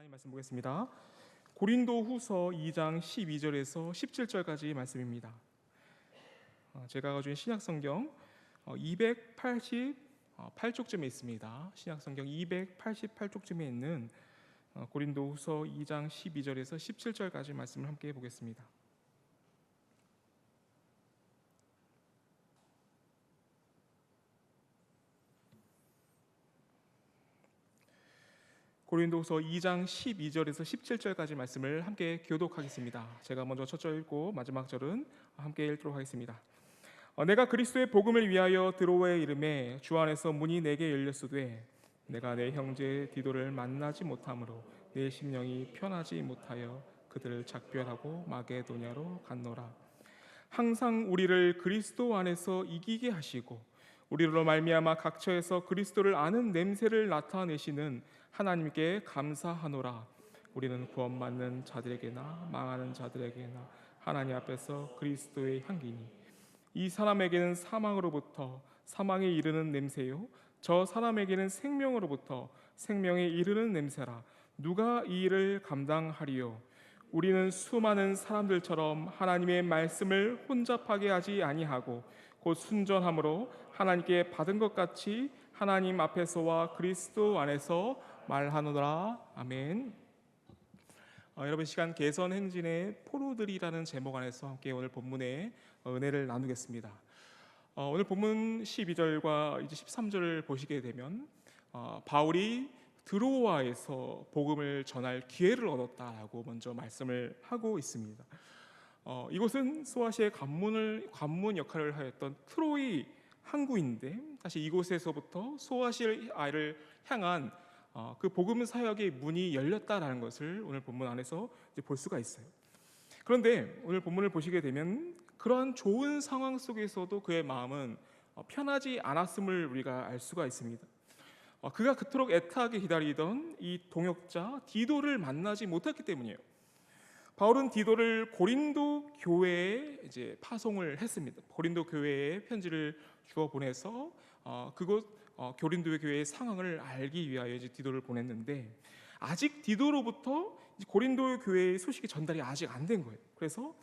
하나님 말씀 보겠습니다. 고린도후서 2장 12절에서 17절까지 말씀입니다. 제가 가진 신약성경 288쪽쯤에 있습니다. 신약성경 288쪽쯤에 있는 고린도후서 2장 12절에서 17절까지 말씀을 함께 보겠습니다. 고린도후서 2장 12절에서 17절까지 말씀을 함께 교독하겠습니다. 제가 먼저 첫 절 읽고 마지막 절은 함께 읽도록 하겠습니다. 내가 그리스도의 복음을 위하여 드로아에 이름에 주 안에서 문이 내게 열렸으되 내가 내 형제 디도를 만나지 못하므로 내 심령이 편하지 못하여 그들을 작별하고 마게도냐로 갔노라. 항상 우리를 그리스도 안에서 이기게 하시고 우리로 말미암아 각처에서 그리스도를 아는 냄새를 나타내시는 하나님께 감사하노라. 우리는 구원받는 자들에게나 망하는 자들에게나 하나님 앞에서 그리스도의 향기니 이 사람에게는 사망으로부터 사망에 이르는 냄새요 저 사람에게는 생명으로부터 생명에 이르는 냄새라. 누가 이 일을 감당하리요? 우리는 수많은 사람들처럼 하나님의 말씀을 혼잡하게 하지 아니하고 곧 순전함으로 하나님께 받은 것 같이 하나님 앞에서와 그리스도 안에서 말하노라. 아멘. 여러분, 시간 개선 행진의 포로들이라는 제목 안에서 함께 오늘 본문의 은혜를 나누겠습니다. 오늘 본문 12절과 이제 13절을 보시게 되면 바울이 드로아에서 복음을 전할 기회를 얻었다라고 먼저 말씀을 하고 있습니다. 이곳은 소아시아의 관문 역할을 하였던 트로이 항구인데 사실 이곳에서부터 소아시아를 향한 그 복음 사역의 문이 열렸다라는 것을 오늘 본문 안에서 이제 볼 수가 있어요. 그런데 오늘 본문을 보시게 되면 그러한 좋은 상황 속에서도 그의 마음은 편하지 않았음을 우리가 알 수가 있습니다. 그가 그토록 애타게 기다리던 이 동역자 디도를 만나지 못했기 때문이에요. 바울은 디도를 고린도 교회에 이제 파송을 했습니다. 고린도 교회에 편지를 주어 보내서 그곳 고린도의 교회의 상황을 알기 위하여 이제 디도를 보냈는데 아직 디도로부터 고린도 교회의 소식이 전달이 아직 안 된 거예요. 그래서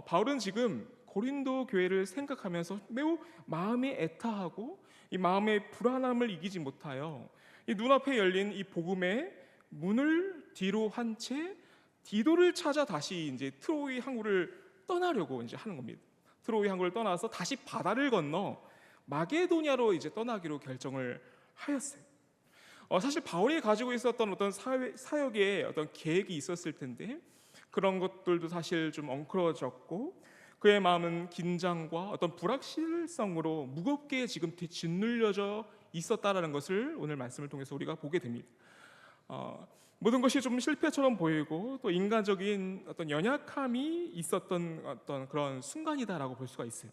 바울은 지금 고린도 교회를 생각하면서 매우 마음이 애타하고 이 마음의 불안함을 이기지 못하여 이 눈앞에 열린 이 복음의 문을 뒤로 한 채 디도를 찾아 다시 이제 트로이 항구를 떠나려고 이제 하는 겁니다. 트로이 항구를 떠나서 다시 바다를 건너 마게도냐로 이제 떠나기로 결정을 하였어요. 사실 바울이 가지고 있었던 어떤 사역의 어떤 계획이 있었을 텐데 그런 것들도 사실 좀 엉클어졌고 그의 마음은 긴장과 어떤 불확실성으로 무겁게 지금 짓눌려져 있었다라는 것을 오늘 말씀을 통해서 우리가 보게 됩니다. 모든 것이 좀 실패처럼 보이고 또 인간적인 어떤 연약함이 있었던 어떤 그런 순간이다라고 볼 수가 있어요.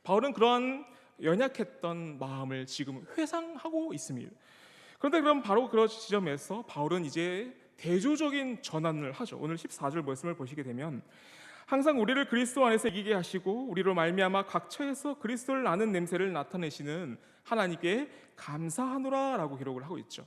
바울은 그러한 연약했던 마음을 지금 회상하고 있습니다. 그런데 그럼 바로 그런 지점에서 바울은 이제 대조적인 전환을 하죠. 오늘 14절 말씀을 보시게 되면 항상 우리를 그리스도 안에서 이기게 하시고 우리로 말미암아 각처에서 그리스도를 아는 냄새를 나타내시는 하나님께 감사하노라라고 기록을 하고 있죠.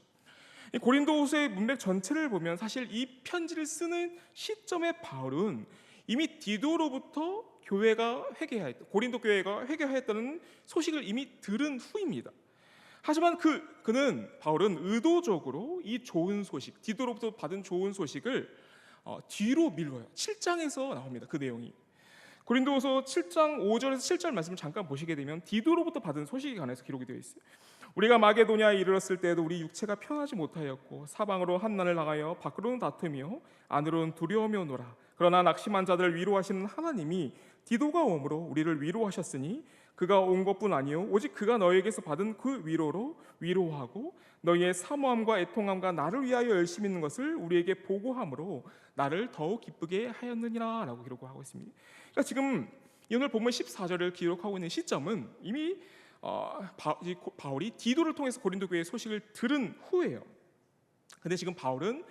고린도후서의 문맥 전체를 보면 사실 이 편지를 쓰는 시점에 바울은 이미 디도로부터 교회가 회개하였다, 고린도 교회가 회개하였다는 소식을 이미 들은 후입니다. 하지만 바울은 의도적으로 이 좋은 소식, 디도로부터 받은 좋은 소식을 뒤로 밀어요. 7장에서 나옵니다. 그 내용이 고린도후서 7장 5절에서 7절 말씀을 잠깐 보시게 되면 디도로부터 받은 소식에 관해서 기록이 되어 있어요. 우리가 마게도냐에 이르렀을 때에도 우리 육체가 편하지 못하였고 사방으로 한난을 당하여 밖으로는 다투며 안으로는 두려움이 오노라. 그러나 낙심한 자들을 위로하시는 하나님이 디도가 오므로 우리를 위로하셨으니 그가 온 것뿐 아니요 오직 그가 너희에게서 받은 그 위로로 위로하고 너희의 사모함과 애통함과 나를 위하여 열심히 있는 것을 우리에게 보고함으로 나를 더욱 기쁘게 하였느니라 라고 기록하고 있습니다. 그러니까 지금 오늘 본문 14절을 기록하고 있는 시점은 이미 바울이 디도를 통해서 고린도 교회의 소식을 들은 후예요. 근데 지금 바울은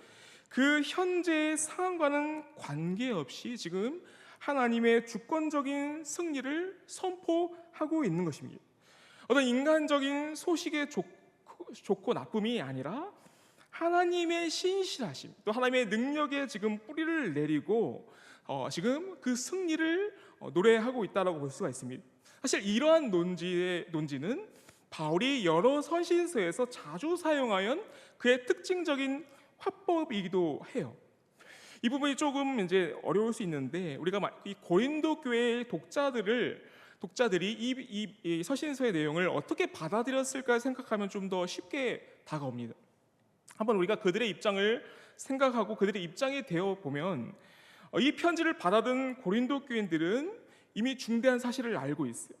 그 현재의 상황과는 관계없이 지금 하나님의 주권적인 승리를 선포하고 있는 것입니다. 어떤 인간적인 소식의 좋고 나쁨이 아니라 하나님의 신실하심, 또 하나님의 능력에 지금 뿌리를 내리고 지금 그 승리를 노래하고 있다라고 볼 수가 있습니다. 사실 이러한 논지는 바울이 여러 서신서에서 자주 사용하여 그의 특징적인 화법이기도 해요. 이 부분이 조금 이제 어려울 수 있는데, 우리가 이 고린도 교회의 독자들이 이 서신서의 내용을 어떻게 받아들였을까 생각하면 좀 더 쉽게 다가옵니다. 한번 우리가 그들의 입장을 생각하고 그들의 입장에 대어 보면, 이 편지를 받아든 고린도 교인들은 이미 중대한 사실을 알고 있어요.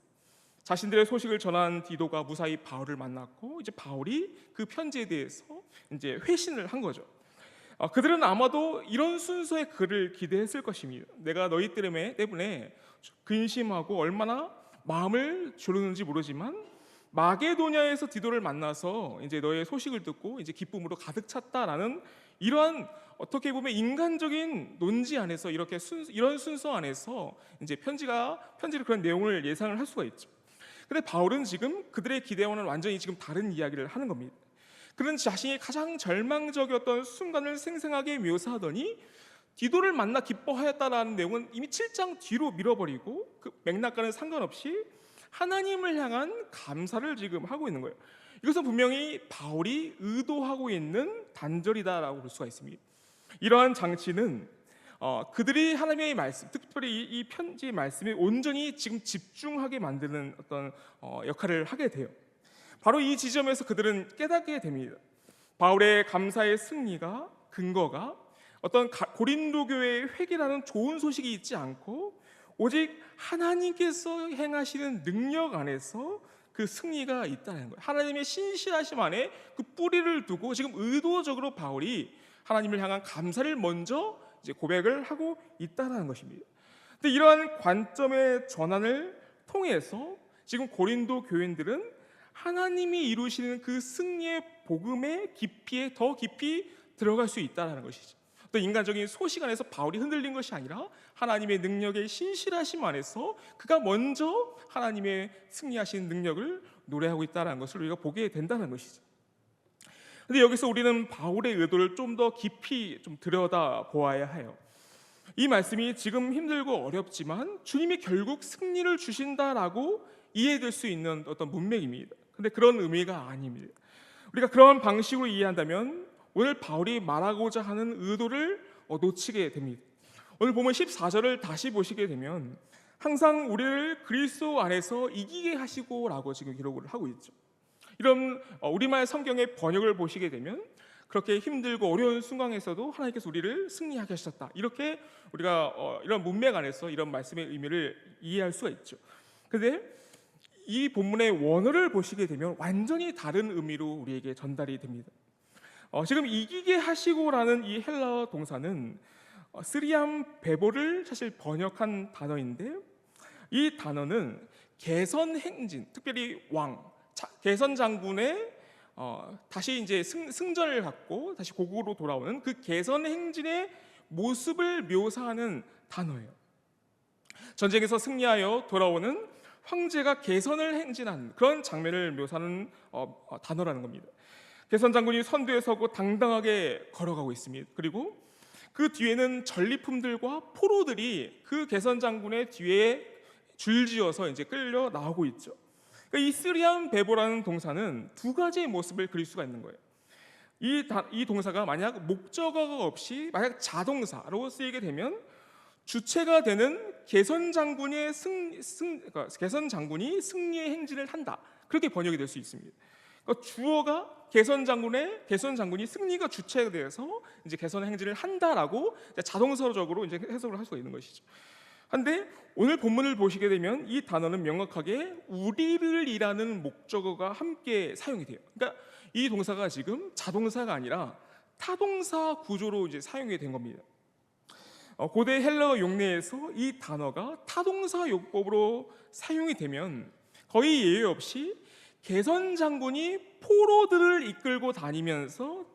자신들의 소식을 전한 디도가 무사히 바울을 만났고, 이제 바울이 그 편지에 대해서 이제 회신을 한 거죠. 그들은 아마도 이런 순서의 글을 기대했을 것입니다. 내가 너희 때문에 근심하고 얼마나 마음을 졸르는지 모르지만 마게도냐에서 디도를 만나서 이제 너의 소식을 듣고 이제 기쁨으로 가득 찼다라는 이러한 어떻게 보면 인간적인 논지 안에서 이런 순서 안에서 이제 편지를 그런 내용을 예상을 할 수가 있죠. 근데 바울은 지금 그들의 기대와는 완전히 지금 다른 이야기를 하는 겁니다. 그는 자신이 가장 절망적이었던 순간을 생생하게 묘사하더니 디도를 만나 기뻐하였다라는 내용은 이미 7장 뒤로 밀어버리고 그 맥락과는 상관없이 하나님을 향한 감사를 지금 하고 있는 거예요. 이것은 분명히 바울이 의도하고 있는 단절이다라고 볼 수가 있습니다. 이러한 장치는 그들이 하나님의 말씀, 특별히 이 편지의 말씀에 온전히 지금 집중하게 만드는 어떤 역할을 하게 돼요. 바로 이 지점에서 그들은 깨닫게 됩니다. 바울의 감사의 승리가 근거가 어떤 고린도 교회의 회개라는 좋은 소식이 있지 않고 오직 하나님께서 행하시는 능력 안에서 그 승리가 있다는 거예요. 하나님의 신실하심 안에 그 뿌리를 두고 지금 의도적으로 바울이 하나님을 향한 감사를 먼저 이제 고백을 하고 있다는 것입니다. 근데 이러한 관점의 전환을 통해서 지금 고린도 교인들은 하나님이 이루시는 그 승리의 복음의 깊이에 더 깊이 들어갈 수 있다는 것이죠. 또 인간적인 소식 안에서 바울이 흔들린 것이 아니라 하나님의 능력의 신실하심 안에서 그가 먼저 하나님의 승리하신 능력을 노래하고 있다는 것을 우리가 보게 된다는 것이죠. 그런데 여기서 우리는 바울의 의도를 좀 더 깊이 좀 들여다 보아야 해요. 이 말씀이 지금 힘들고 어렵지만 주님이 결국 승리를 주신다라고 이해될 수 있는 어떤 문맥입니다. 근데 그런 의미가 아닙니다. 우리가 그런 방식으로 이해한다면 오늘 바울이 말하고자 하는 의도를 놓치게 됩니다. 오늘 보면 14절을 다시 보시게 되면 항상 우리를 그리스도 안에서 이기게 하시고라고 지금 기록을 하고 있죠. 이런 우리말 성경의 번역을 보시게 되면 그렇게 힘들고 어려운 순간에서도 하나님께서 우리를 승리하게 하셨다, 이렇게 우리가 이런 문맥 안에서 이런 말씀의 의미를 이해할 수가 있죠. 그런데 이 본문의 원어를 보시게 되면 완전히 다른 의미로 우리에게 전달이 됩니다. 지금 이기게 하시고라는 이 헬라어 동사는 스리암 베보를 사실 번역한 단어인데, 이 단어는 개선 행진, 특별히 개선 장군의 다시 이제 승전을 갖고 다시 고국으로 돌아오는 그 개선 행진의 모습을 묘사하는 단어예요. 전쟁에서 승리하여 돌아오는 황제가 개선을 행진한 그런 장면을 묘사하는 단어라는 겁니다. 개선 장군이 선두에 서고 당당하게 걸어가고 있습니다. 그리고 그 뒤에는 전리품들과 포로들이 그 개선 장군의 뒤에 줄지어서 이제 끌려 나오고 있죠. 그러니까 이 스리암 베보라는 동사는 두 가지의 모습을 그릴 수가 있는 거예요. 이 동사가 만약 목적어가 없이 만약 자동사로 쓰이게 되면 주체가 되는 개선 장군이 승리의 행진을 한다, 그렇게 번역이 될 수 있습니다. 그러니까 주어가 개선 장군이 승리가 주체가 되어서 이제 개선 행진을 한다라고 자동사적으로 이제 해석을 할 수가 있는 것이죠. 그런데 오늘 본문을 보시게 되면 이 단어는 명확하게 우리를이라는 목적어가 함께 사용이 돼요. 그러니까 이 동사가 지금 자동사가 아니라 타동사 구조로 이제 사용이 된 겁니다. 고대 헬라어 용례에서 이 단어가 타동사 용법으로 사용이 되면 거의 예외 없이 개선 장군이 포로들을 이끌고 다니면서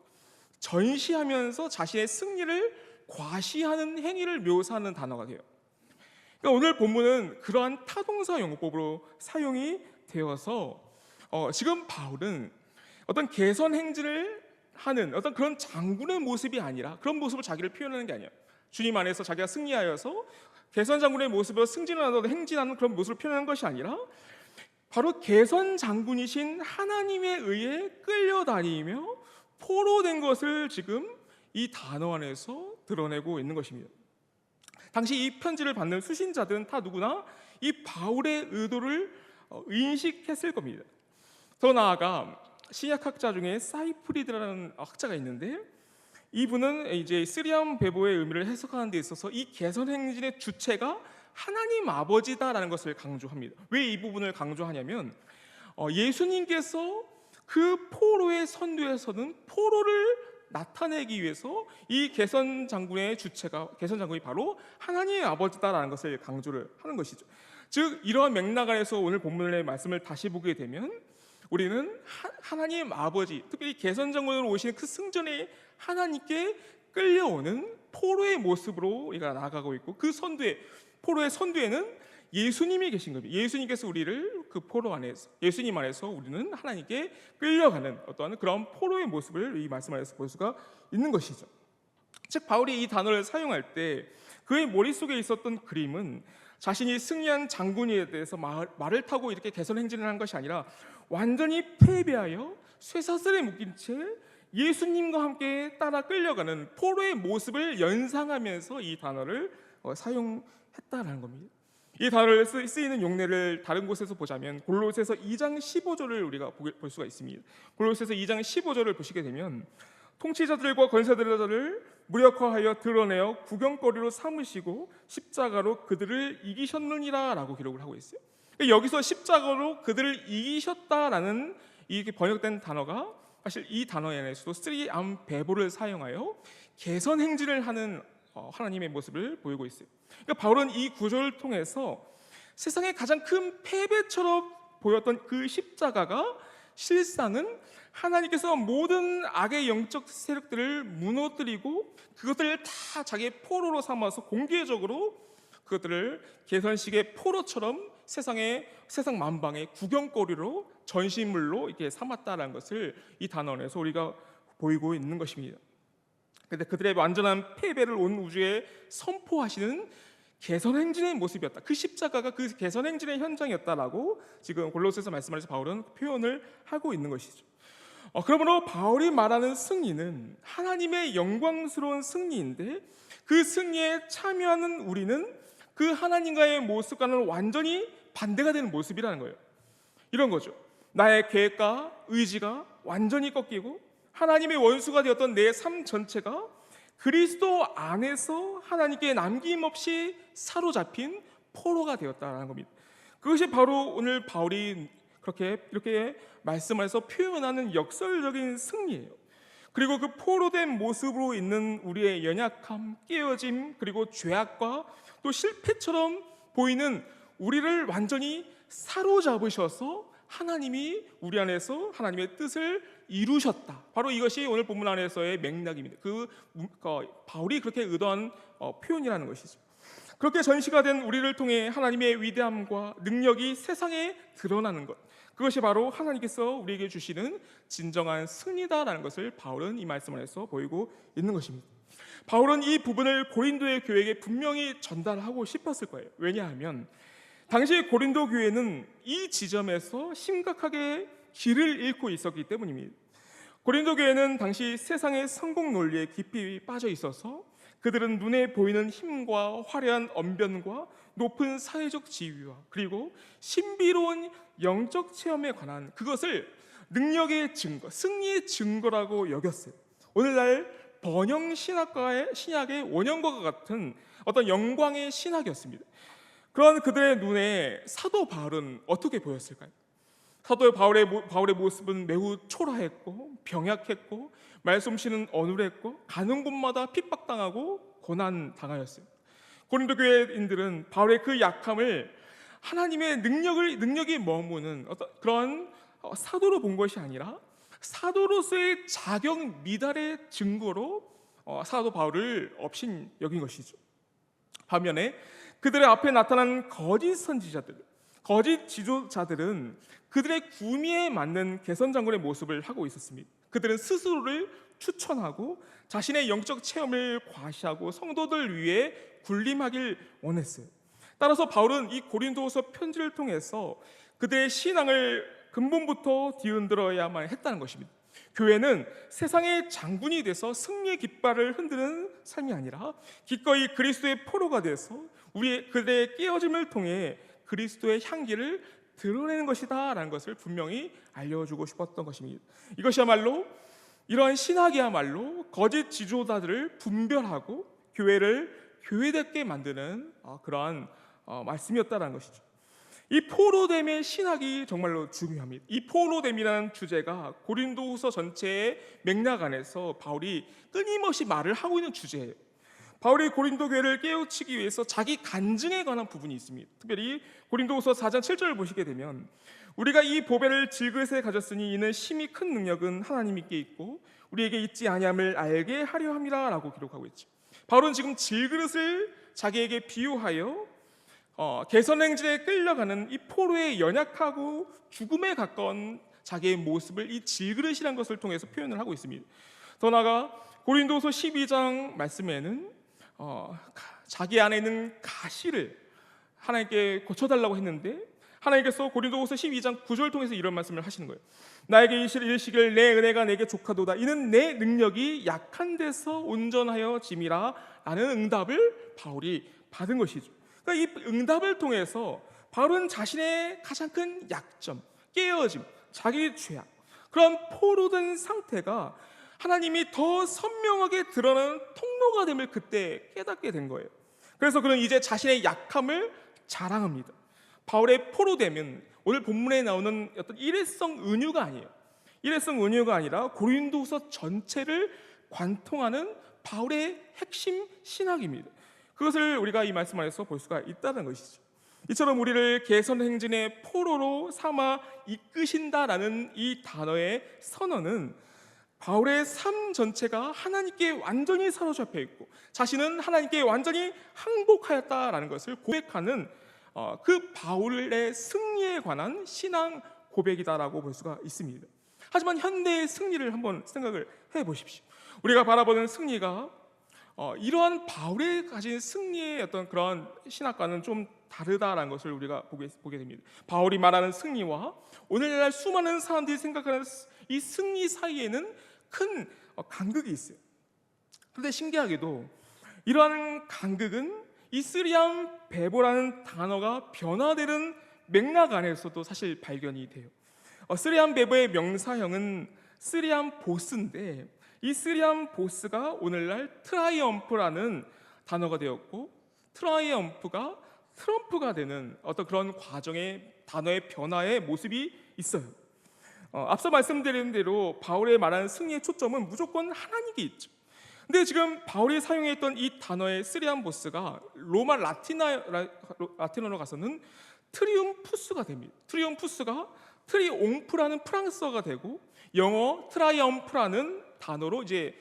전시하면서 자신의 승리를 과시하는 행위를 묘사하는 단어가 돼요. 그러니까 오늘 본문은 그러한 타동사 용법으로 사용이 되어서 지금 바울은 어떤 개선 행진을 하는 어떤 그런 장군의 모습이 아니라, 그런 모습을 자기를 표현하는 게 아니야. 주님 안에서 자기가 승리하여서 개선 장군의 모습으로 승진하는 행진하는 그런 모습을 표현하는 것이 아니라, 바로 개선 장군이신 하나님에 의해 끌려다니며 포로된 것을 지금 이 단어 안에서 드러내고 있는 것입니다. 당시 이 편지를 받는 수신자들은 다 누구나 이 바울의 의도를 인식했을 겁니다. 더 나아가 신약학자 중에 사이프리드라는 학자가 있는데, 이분은 이제 쓰리안 베보의 의미를 해석하는 데 있어서 이 개선 행진의 주체가 하나님 아버지다라는 것을 강조합니다. 왜 이 부분을 강조하냐면, 예수님께서 그 포로의 선두에서는 포로를 나타내기 위해서 이 개선 장군의 주체가, 개선 장군이 바로 하나님의 아버지다라는 것을 강조를 하는 것이죠. 즉 이러한 맥락 안에서 오늘 본문의 말씀을 다시 보게 되면, 우리는 하나님 아버지, 특별히 개선 장군으로 오시는 그 승전의 하나님께 끌려오는 포로의 모습으로 우리가 나아가고 있고, 그 선두에, 포로의 선두에는 예수님이 계신 겁니다. 예수님께서 우리를 그 포로 안에서, 예수님 안에서 우리는 하나님께 끌려가는 어떠한 그런 포로의 모습을 이 말씀 안에서 볼 수가 있는 것이죠. 즉 바울이 이 단어를 사용할 때 그의 머릿속에 있었던 그림은 자신이 승리한 장군에 대해서 말을 타고 이렇게 개선 행진을 한 것이 아니라, 완전히 패배하여 쇠사슬에 묶인 채 예수님과 함께 따라 끌려가는 포로의 모습을 연상하면서 이 단어를 사용했다라는 겁니다. 이 단어를 쓰이는 용례를 다른 곳에서 보자면 골로새서 2장 15절을 우리가 볼 수가 있습니다. 골로새서 2장 15절을 보시게 되면, 통치자들과 권세자들을 무력화하여 드러내어 구경거리로 삼으시고 십자가로 그들을 이기셨느니라 라고 기록을 하고 있어요. 여기서 십자가로 그들을 이기셨다라는 이 번역된 단어가 사실 이 단어 안에서도 쓰리안 베보를 사용하여 개선 행진을 하는 하나님의 모습을 보이고 있어요. 그러니까 바울은 이 구절을 통해서 세상의 가장 큰 패배처럼 보였던 그 십자가가 실상은 하나님께서 모든 악의 영적 세력들을 무너뜨리고 그것들을 다 자기의 포로로 삼아서 공개적으로 그것들을 개선식의 포로처럼 세상 만방의 구경거리로 전시물로 이렇게 삼았다라는 것을 이 단어에서 우리가 보이고 있는 것입니다. 그런데 그들의 완전한 패배를 온 우주에 선포하시는 개선행진의 모습이었다. 그 십자가가 그 개선행진의 현장이었다라고 지금 골로새서 말씀하면서 바울은 표현을 하고 있는 것이죠. 그러므로 바울이 말하는 승리는 하나님의 영광스러운 승리인데, 그 승리에 참여하는 우리는 그 하나님과의 모습과는 완전히 반대가 되는 모습이라는 거예요. 이런 거죠. 나의 계획과 의지가 완전히 꺾이고 하나님의 원수가 되었던 내 삶 전체가 그리스도 안에서 하나님께 남김없이 사로잡힌 포로가 되었다는 겁니다. 그것이 바로 오늘 바울이 이렇게 말씀해서 표현하는 역설적인 승리예요. 그리고 그 포로된 모습으로 있는 우리의 연약함, 깨어짐, 그리고 죄악과 또 실패처럼 보이는 우리를 완전히 사로잡으셔서 하나님이 우리 안에서 하나님의 뜻을 이루셨다. 바로 이것이 오늘 본문 안에서의 맥락입니다. 바울이 그렇게 의도한 표현이라는 것이죠. 그렇게 전시가 된 우리를 통해 하나님의 위대함과 능력이 세상에 드러나는 것, 그것이 바로 하나님께서 우리에게 주시는 진정한 승리다라는 것을 바울은 이 말씀 안에서 보이고 있는 것입니다. 바울은 이 부분을 고린도의 교회에게 분명히 전달하고 싶었을 거예요. 왜냐하면 당시 고린도 교회는 이 지점에서 심각하게 길을 잃고 있었기 때문입니다. 고린도 교회는 당시 세상의 성공 논리에 깊이 빠져 있어서 그들은 눈에 보이는 힘과 화려한 언변과 높은 사회적 지위와 그리고 신비로운 영적 체험에 관한 그것을 능력의 증거, 승리의 증거라고 여겼어요. 오늘날 번영 신학의 원형과 같은 어떤 영광의 신학이었습니다. 그런 그들의 눈에 사도 바울은 어떻게 보였을까요? 사도 바울의 모습은 매우 초라했고 병약했고 말솜씨는 어눌했고 가는 곳마다 핍박당하고 고난당하였어요. 고린도 교회인들은 바울의 그 약함을 하나님의 능력이 머무는 어떤 그런 사도로 본 것이 아니라 사도로서의 자격 미달의 증거로 사도 바울을 업신 여긴 것이죠. 반면에 그들의 앞에 나타난 거짓 선지자들, 거짓 지도자들은 그들의 구미에 맞는 개선 장군의 모습을 하고 있었습니다. 그들은 스스로를 추천하고 자신의 영적 체험을 과시하고 성도들 위해 군림하길 원했어요. 따라서 바울은 이 고린도후서 편지를 통해서 그들의 신앙을 근본부터 뒤흔들어야만 했다는 것입니다. 교회는 세상의 장군이 돼서 승리의 깃발을 흔드는 삶이 아니라 기꺼이 그리스도의 포로가 돼서 그들의 깨어짐을 통해 그리스도의 향기를 드러내는 것이다 라는 것을 분명히 알려주고 싶었던 것입니다. 이것이야말로 이러한 신학이야말로 거짓 지도자들을 분별하고 교회를 교회답게 만드는 그러한 말씀이었다는 것이죠. 이 포로됨의 신학이 정말로 중요합니다. 이 포로됨이라는 주제가 고린도후서 전체의 맥락 안에서 바울이 끊임없이 말을 하고 있는 주제예요. 바울이 고린도 교회를 깨우치기 위해서 자기 간증에 관한 부분이 있습니다. 특별히 고린도후서 4장 7절을 보시게 되면 우리가 이 보배를 질그릇에 가졌으니 이는 심히 큰 능력은 하나님께 있고 우리에게 있지 아니함을 알게 하려 함이라 라고 기록하고 있죠. 바울은 지금 질그릇을 자기에게 비유하여 개선행진에 끌려가는 이 포로의 연약하고 죽음에 가까운 자기의 모습을 이 질그릇이라는 것을 통해서 표현을 하고 있습니다. 더 나아가 고린도서 12장 말씀에는 자기 안에 있는 가시를 하나님께 고쳐달라고 했는데 하나님께서 고린도서 12장 9절 통해서 이런 말씀을 하시는 거예요. 나에게 이르시길 내 은혜가 내게 족하도다. 이는 내 능력이 약한 데서 온전하여 짐이라 라는 응답을 바울이 받은 것이죠. 그러니까 이 응답을 통해서 바울은 자신의 가장 큰 약점, 깨어짐, 자기 죄악, 그런 포로된 상태가 하나님이 더 선명하게 드러나는 통로가 됨을 그때 깨닫게 된 거예요. 그래서 그는 이제 자신의 약함을 자랑합니다. 바울의 포로됨은 오늘 본문에 나오는 어떤 일회성 은유가 아니에요. 일회성 은유가 아니라 고린도후서 전체를 관통하는 바울의 핵심 신학입니다. 그것을 우리가 이 말씀 안에서 볼 수가 있다는 것이죠. 이처럼 우리를 개선행진의 포로로 삼아 이끄신다라는 이 단어의 선언은 바울의 삶 전체가 하나님께 완전히 사로잡혀 있고 자신은 하나님께 완전히 항복하였다라는 것을 고백하는 그 바울의 승리에 관한 신앙 고백이다라고 볼 수가 있습니다. 하지만 현대의 승리를 한번 생각을 해보십시오. 우리가 바라보는 승리가 이러한 바울이 가진 승리의 어떤 그런 신학과는 좀 다르다라는 것을 우리가 보게 됩니다. 바울이 말하는 승리와 오늘날 수많은 사람들이 생각하는 이 승리 사이에는 큰 간극이 있어요. 그런데 신기하게도 이러한 간극은 이 쓰리암 베보라는 단어가 변화되는 맥락 안에서도 사실 발견이 돼요. 쓰리암 베보의 명사형은 쓰리암 보스인데 이 쓰리암 보스가 오늘날 트라이엄프라는 단어가 되었고 트라이엄프가 트럼프가 되는 어떤 그런 과정의 단어의 변화의 모습이 있어요. 앞서 말씀드린 대로 바울의 말하는 승리의 초점은 무조건 하나님께 있죠. 근데 지금 바울이 사용했던 이 단어의 쓰리암 보스가 로마 라틴어로 가서는 트리움푸스가 됩니다. 트리움푸스가 트리옹프라는 프랑스어가 되고 영어 트라이엄프라는 단어로 이제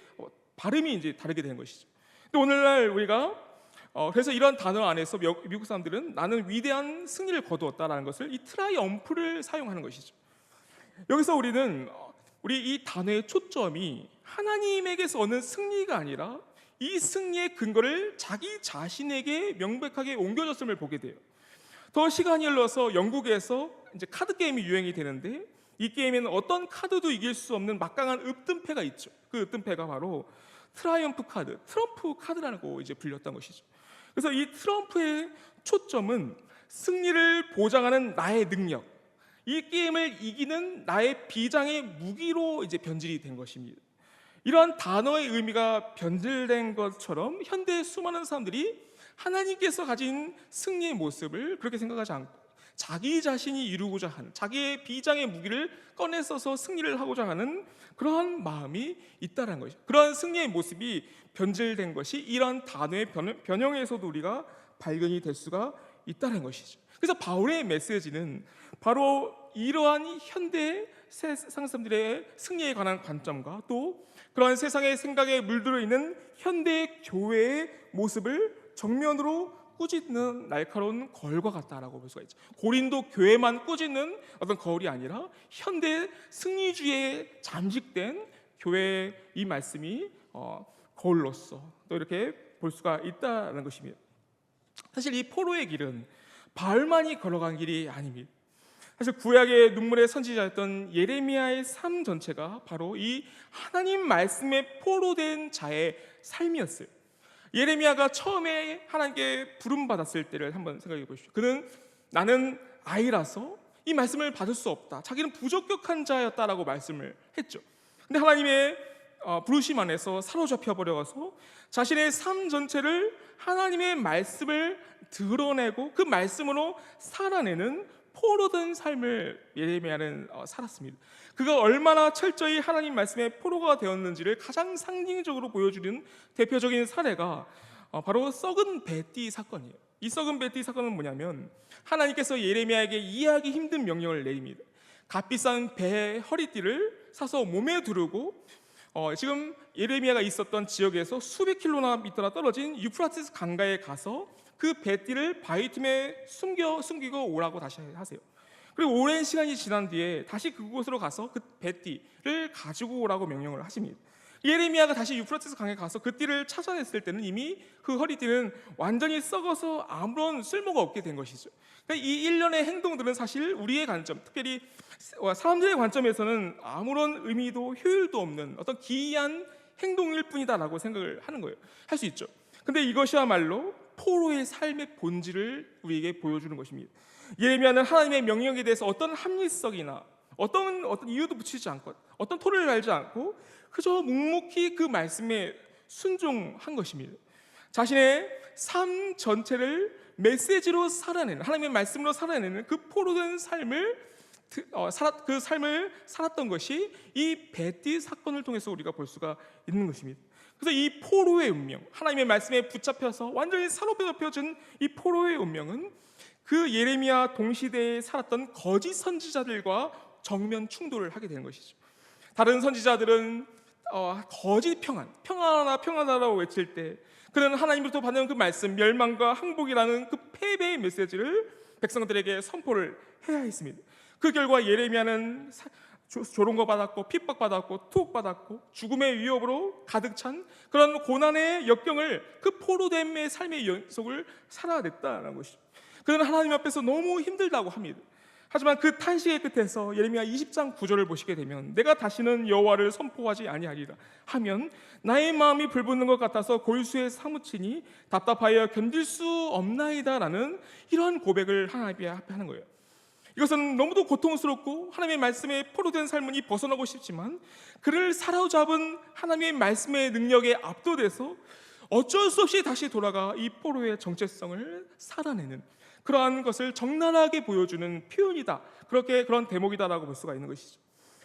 발음이 이제 다르게 되는 것이죠. 근데 오늘날 우리가 그래서 이런 단어 안에서 미국 사람들은 나는 위대한 승리를 거두었다라는 것을 이 트라이엄프를 사용하는 것이죠. 여기서 우리 이 단어의 초점이 하나님에게서 오는 승리가 아니라 이 승리의 근거를 자기 자신에게 명백하게 옮겨졌음을 보게 돼요. 더 시간이 흘러서 영국에서 이제 카드 게임이 유행이 되는데 이 게임에는 어떤 카드도 이길 수 없는 막강한 읍등패가 있죠. 그 읍등패가 바로 트라이엄프 카드, 트럼프 카드라고 이제 불렸던 것이죠. 그래서 이 트럼프의 초점은 승리를 보장하는 나의 능력, 이 게임을 이기는 나의 비장의 무기로 이제 변질이 된 것입니다. 이러한 단어의 의미가 변질된 것처럼 현대의 수많은 사람들이 하나님께서 가진 승리의 모습을 그렇게 생각하지 않고 자기 자신이 이루고자 하는 자기의 비장의 무기를 꺼내 써서 승리를 하고자 하는 그러한 마음이 있다는 것이죠. 그러한 승리의 모습이 변질된 것이 이러한 단어의 변형에서도 우리가 발견이 될 수가 있다는 것이죠. 그래서 바울의 메시지는 바로 이러한 현대 세상 사람들의 승리에 관한 관점과 또 그러한 세상의 생각에 물들어 있는 현대 교회의 모습을 정면으로 꾸짖는 날카로운 거울과 같다라고 볼 수가 있죠. 고린도 교회만 꾸짖는 어떤 거울이 아니라 현대 승리주의에 잠식된 교회의 이 말씀이 거울로서 또 이렇게 볼 수가 있다는 것입니다. 사실 이 포로의 길은 바울만이 걸어간 길이 아닙니다. 사실 구약의 눈물의 선지자였던 예레미야의 삶 전체가 바로 이 하나님 말씀에 포로된 자의 삶이었어요. 예레미야가 처음에 하나님께 부름받았을 때를 한번 생각해 보십시오. 그는 나는 아이라서 이 말씀을 받을 수 없다, 자기는 부적격한 자였다라고 말씀을 했죠. 근데 하나님의 부르심 안에서 사로잡혀 버려서 자신의 삶 전체를 하나님의 말씀을 드러내고 그 말씀으로 살아내는 포로된 삶을 예레미야는 살았습니다. 그가 얼마나 철저히 하나님 말씀의 포로가 되었는지를 가장 상징적으로 보여주는 대표적인 사례가 바로 썩은 배띠 사건이에요. 이 썩은 배띠 사건은 뭐냐면 하나님께서 예레미야에게 이해하기 힘든 명령을 내립니다. 값비싼 배의 허리띠를 사서 몸에 두르고 지금 예레미야가 있었던 지역에서 수백 킬로미터나 떨어진 유프라티스 강가에 가서 그 배띠를 바위 틈에 숨기고 오라고 다시 하세요. 그리고 오랜 시간이 지난 뒤에 다시 그곳으로 가서 그 배띠를 가지고 오라고 명령을 하십니다. 예레미야가 다시 유프라티스 강에 가서 그 띠를 찾아냈을 때는 이미 그 허리띠는 완전히 썩어서 아무런 쓸모가 없게 된 것이죠. 그러니까 이 일련의 행동들은 사실 우리의 관점, 특별히 사람들의 관점에서는 아무런 의미도 효율도 없는 어떤 기이한 행동일 뿐이다라고 생각을 하는 거예요. 할 수 있죠. 근데 이것이야말로 포로의 삶의 본질을 우리에게 보여주는 것입니다. 예레미야는 하나님의 명령에 대해서 어떤 합리성이나 어떤 이유도 붙이지 않고 어떤 토를 달지 않고 그저 묵묵히 그 말씀에 순종한 것입니다. 자신의 삶 전체를 메시지로 살아내는, 하나님의 말씀으로 살아내는 그 포로된 삶을 살았던 것이 이 배띠 사건을 통해서 우리가 볼 수가 있는 것입니다. 그래서 이 포로의 운명, 하나님의 말씀에 붙잡혀서 완전히 사로잡혀진 이 포로의 운명은 그 예레미야 동시대에 살았던 거짓 선지자들과 정면 충돌을 하게 되는 것이죠. 다른 선지자들은 거짓 평안하라고 외칠 때 그는 하나님으로부터 받는 그 말씀, 멸망과 항복이라는 그 패배의 메시지를 백성들에게 선포를 해야 했습니다. 그 결과 예레미야는 조롱거 받았고 핍박받았고 투옥받았고 죽음의 위협으로 가득 찬 그런 고난의 역경을 그 포로됨의 삶의 연속을 살아냈다는 것이죠. 그는 하나님 앞에서 너무 힘들다고 합니다. 하지만 그 탄식의 끝에서 예레미야 20장 9절을 보시게 되면 내가 다시는 여호와를 선포하지 아니하리라 하면 나의 마음이 불붙는 것 같아서 골수에 사무치니 답답하여 견딜 수 없나이다라는 이러한 고백을 하나님 앞에 하는 거예요. 이것은 너무도 고통스럽고 하나님의 말씀에 포로된 삶은 벗어나고 싶지만 그를 사로잡은 하나님의 말씀의 능력에 압도돼서 어쩔 수 없이 다시 돌아가 이 포로의 정체성을 살아내는 그러한 것을 적나라하게 보여주는 표현이다, 그런 대목이다라고 볼 수가 있는 것이죠.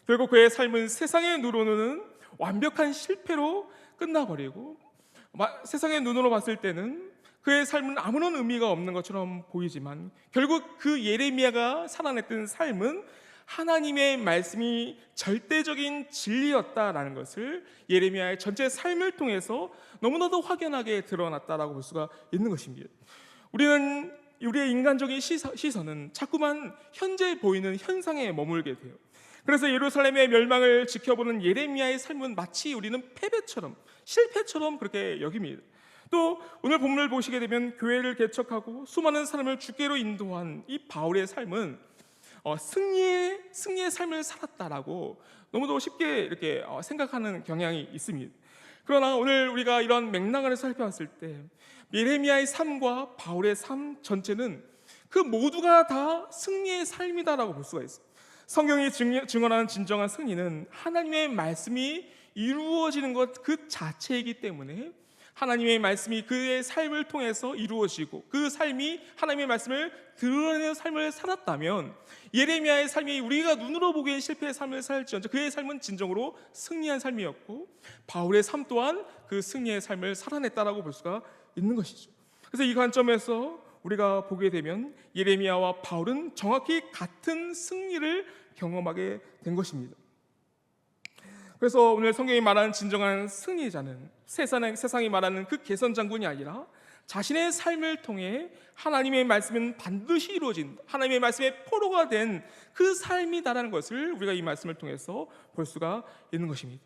결국 그의 삶은 세상의 눈으로는 완벽한 실패로 끝나버리고 세상의 눈으로 봤을 때는 그의 삶은 아무런 의미가 없는 것처럼 보이지만 결국 그 예레미야가 살아냈던 삶은 하나님의 말씀이 절대적인 진리였다라는 것을 예레미야의 전체 삶을 통해서 너무나도 확연하게 드러났다라고 볼 수가 있는 것입니다. 우리의 인간적인 시선은 자꾸만 현재 보이는 현상에 머물게 돼요. 그래서 예루살렘의 멸망을 지켜보는 예레미야의 삶은 마치 우리는 패배처럼, 실패처럼 그렇게 여깁니다. 또 오늘 본문을 보시게 되면 교회를 개척하고 수많은 사람을 주께로 인도한 이 바울의 삶은 승리의 삶을 살았다라고 너무도 쉽게 이렇게 생각하는 경향이 있습니다. 그러나 오늘 우리가 이런 맥락을 살펴봤을 때 예레미야의 삶과 바울의 삶 전체는 그 모두가 다 승리의 삶이다라고 볼 수가 있어요. 성경이 증언하는 진정한 승리는 하나님의 말씀이 이루어지는 것 그 자체이기 때문에 하나님의 말씀이 그의 삶을 통해서 이루어지고 그 삶이 하나님의 말씀을 드러내는 삶을 살았다면 예레미야의 삶이 우리가 눈으로 보기엔 실패의 삶을 살지언정 그의 삶은 진정으로 승리한 삶이었고 바울의 삶 또한 그 승리의 삶을 살아냈다라고 볼 수가 있는 것이죠. 그래서 이 관점에서 우리가 보게 되면 예레미야와 바울은 정확히 같은 승리를 경험하게 된 것입니다. 그래서 오늘 성경이 말하는 진정한 승리자는 세상이 말하는 그 개선장군이 아니라 자신의 삶을 통해 하나님의 말씀은 반드시 이루어진 하나님의 말씀의 포로가 된 그 삶이다라는 것을 우리가 이 말씀을 통해서 볼 수가 있는 것입니다.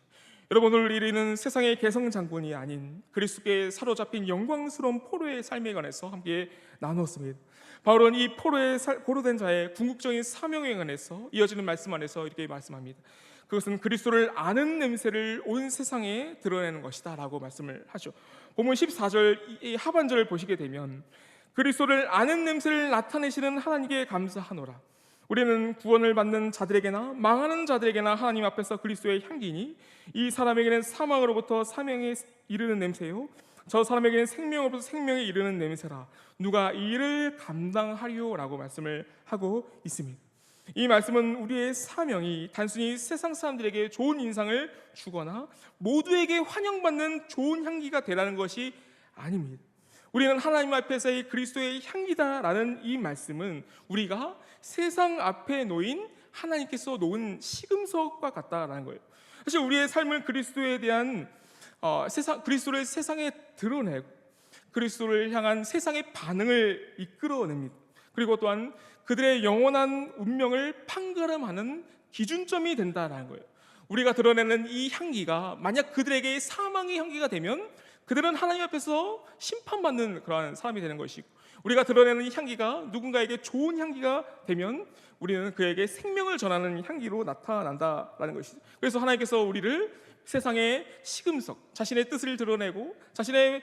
여러분, 오늘 우리는 세상의 개성장군이 아닌 그리스도께 사로잡힌 영광스러운 포로의 삶에 관해서 함께 나누었습니다. 바울은 이 포로된 자의 궁극적인 사명에 관해서 이어지는 말씀 안에서 이렇게 말씀합니다. 그것은 그리스도를 아는 냄새를 온 세상에 드러내는 것이다 라고 말씀을 하죠. 본문 14절 이 하반절을 보시게 되면 그리스도를 아는 냄새를 나타내시는 하나님께 감사하노라. 우리는 구원을 받는 자들에게나 망하는 자들에게나 하나님 앞에서 그리스도의 향기니 이 사람에게는 사망으로부터 사명에 이르는 냄새요 저 사람에게는 생명으로부터 생명에 이르는 냄새라. 누가 이 일을 감당하리요 라고 말씀을 하고 있습니다. 이 말씀은 우리의 사명이 단순히 세상 사람들에게 좋은 인상을 주거나 모두에게 환영받는 좋은 향기가 되라는 것이 아닙니다. 우리는 하나님 앞에서의 그리스도의 향기다라는 이 말씀은 우리가 세상 앞에 놓인 하나님께서 놓은 시금석과 같다라는 거예요. 사실 우리의 삶을 그리스도에 대한 그리스도를 세상에 드러내고 그리스도를 향한 세상의 반응을 이끌어냅니다. 그리고 또한 그들의 영원한 운명을 판가름하는 기준점이 된다는 거예요. 우리가 드러내는 이 향기가 만약 그들에게 사망의 향기가 되면 그들은 하나님 앞에서 심판받는 그러한 사람이 되는 것이고, 우리가 드러내는 이 향기가 누군가에게 좋은 향기가 되면 우리는 그에게 생명을 전하는 향기로 나타난다라는 것이죠. 그래서 하나님께서 우리를 세상의 시금석, 자신의 뜻을 드러내고 자신의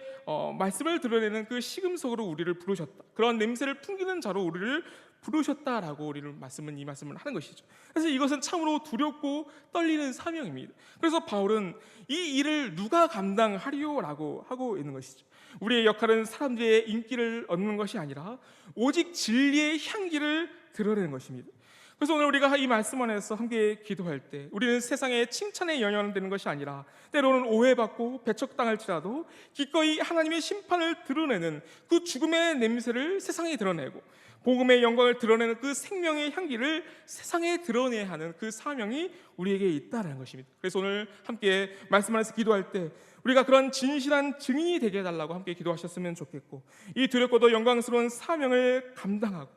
말씀을 드러내는 그 시금석으로 우리를 부르셨다. 그런 냄새를 풍기는 자로 우리를 부르셨다라고 이 말씀을 하는 것이죠. 그래서 이것은 참으로 두렵고 떨리는 사명입니다. 그래서 바울은 이 일을 누가 감당하리요라고 하고 있는 것이죠. 우리의 역할은 사람들의 인기를 얻는 것이 아니라 오직 진리의 향기를 드러내는 것입니다. 그래서 오늘 우리가 이 말씀 안에서 함께 기도할 때 우리는 세상의 칭찬에 연연되는 것이 아니라 때로는 오해받고 배척당할지라도 기꺼이 하나님의 심판을 드러내는 그 죽음의 냄새를 세상에 드러내고 복음의 영광을 드러내는 그 생명의 향기를 세상에 드러내야 하는 그 사명이 우리에게 있다는 것입니다. 그래서 오늘 함께 말씀 안에서 기도할 때 우리가 그런 진실한 증인이 되게 해달라고 함께 기도하셨으면 좋겠고, 이 두렵고도 영광스러운 사명을 감당하고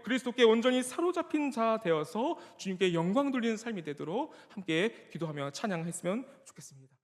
그리스도께 온전히 사로잡힌 자 되어서 주님께 영광 돌리는 삶이 되도록 함께 기도하며 찬양했으면 좋겠습니다.